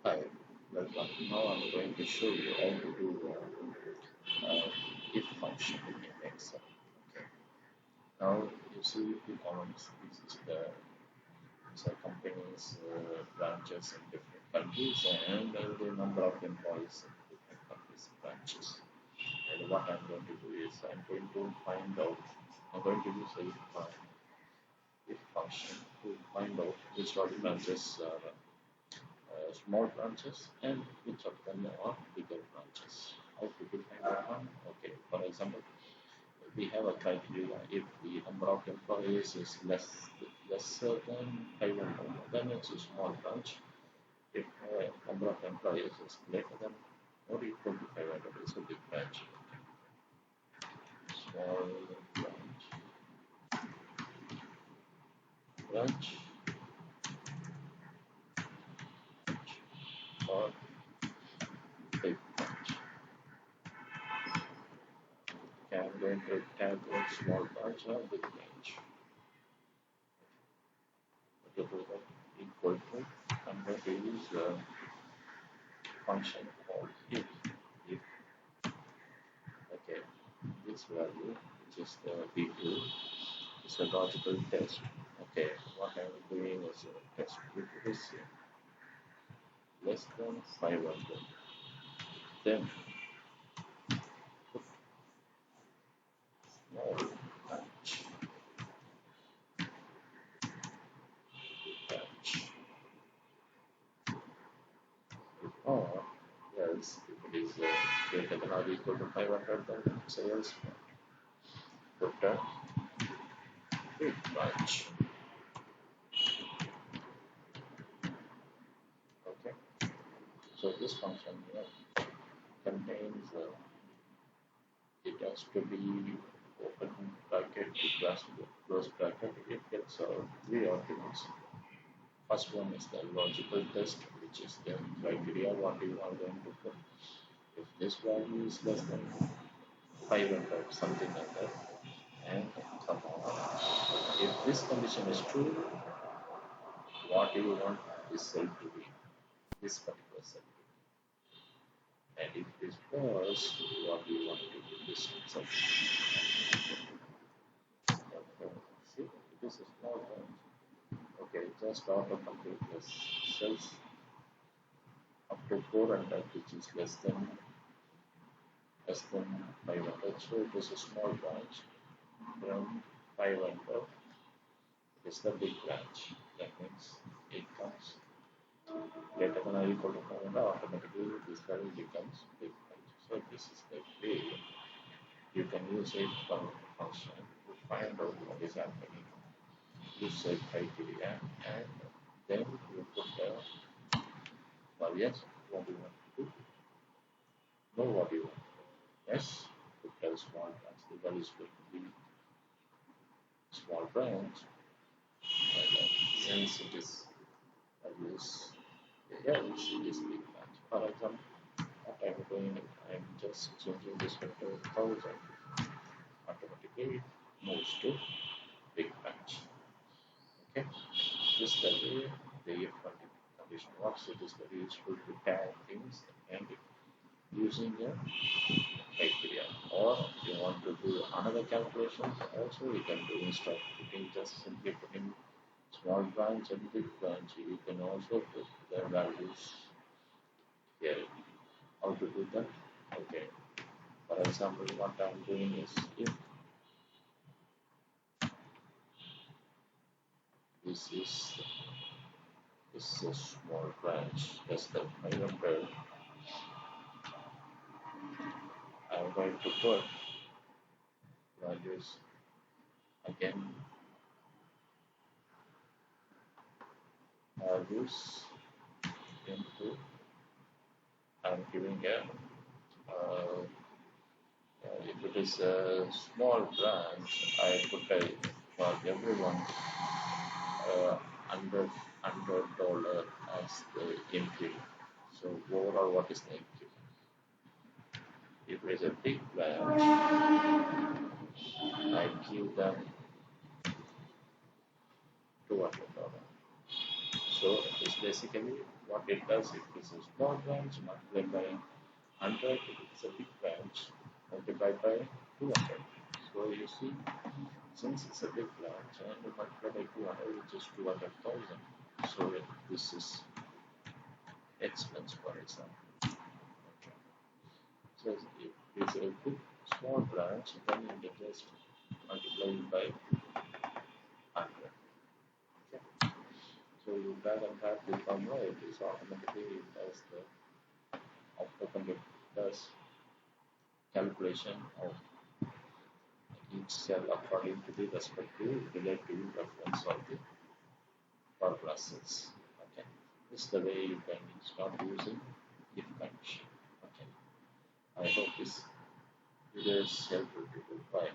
Hi, welcome. Now I'm going to show you how to do if function in Excel. Okay. Now you see the columns. This is the these are companies, branches in different countries, and the number of employees in different countries branches. And what I'm going to do is I'm going to find out. I'm going to use a if function to find out which all branches are small branches and which of them are bigger branches. How to define that one? Okay, for example, we have a criteria if the number of employees is lesser than 500, then it's a small branch. If the number of employees is greater than or equal to 500, it's a big branch. Small branch or big branch. Okay, I'm going to tag one small branch or big branch. To do that equal to, I'm going to use a function called if. Okay, this value, which is the v2, is a logical test. Okay, what I'm doing is a test if it is less than 500, then put small branch, branch, or else if it is greater than or equal to 500, then say else put a big branch. Okay, so this function here contains it has to be open bracket to close bracket. It gets three arguments. First one is the logical test, which is the criteria what you are going to put. If this value is less than 500, something like that, and come on. If this condition is true, what do you want this cell to be? This particular cell. And if it is false, what do you want to do this cell? See, it is a small branch. Okay, just auto-complete the cells up to 400, which is less than 500. So it is a small branch. From 500, it is the big branch. That means it comes greater than or equal to 500. Automatically, this value becomes big branch. So this is the way you can use a function to find out what is happening. You set criteria and then you put the well, yes, what do you want to do? Know what you want. Yes, put a small branch. The value is going to be small branch, and since it is values, else it is big branch. For example, what I'm doing, I'm just changing this one to 1000. Automatically, it moves to big branch. Okay, this is the way the if condition works. It is very useful to tag things and using a criteria. Or if you want to do another calculation, also you can do instead of putting just simply putting small branch and big branch. You can also put the values here. How to do that? Okay. For example, what I'm doing is if this is a small branch less than 500, I'm going to put values again values into I'm giving if it is a small branch I put a for everyone $100 as the increment. So overall what is the increment? If it is a big branch I give them $200. So So it's basically what it does. If this is small branch multiplied by 100, it's a big branch multiplied by 200. So you see, since it's a big branch and you multiply by 200, which is 200,000. So this is expense, for example. Okay. So if it's a good small branch, then you can just multiply it by 100. Okay. So you drag and drag the formula, it is automatically it does the autocomplete does calculation of each cell according to the respective relative reference of the formula cells. Okay. This is the way you can start using if condition. Okay. I hope this video is helpful to you. Bye.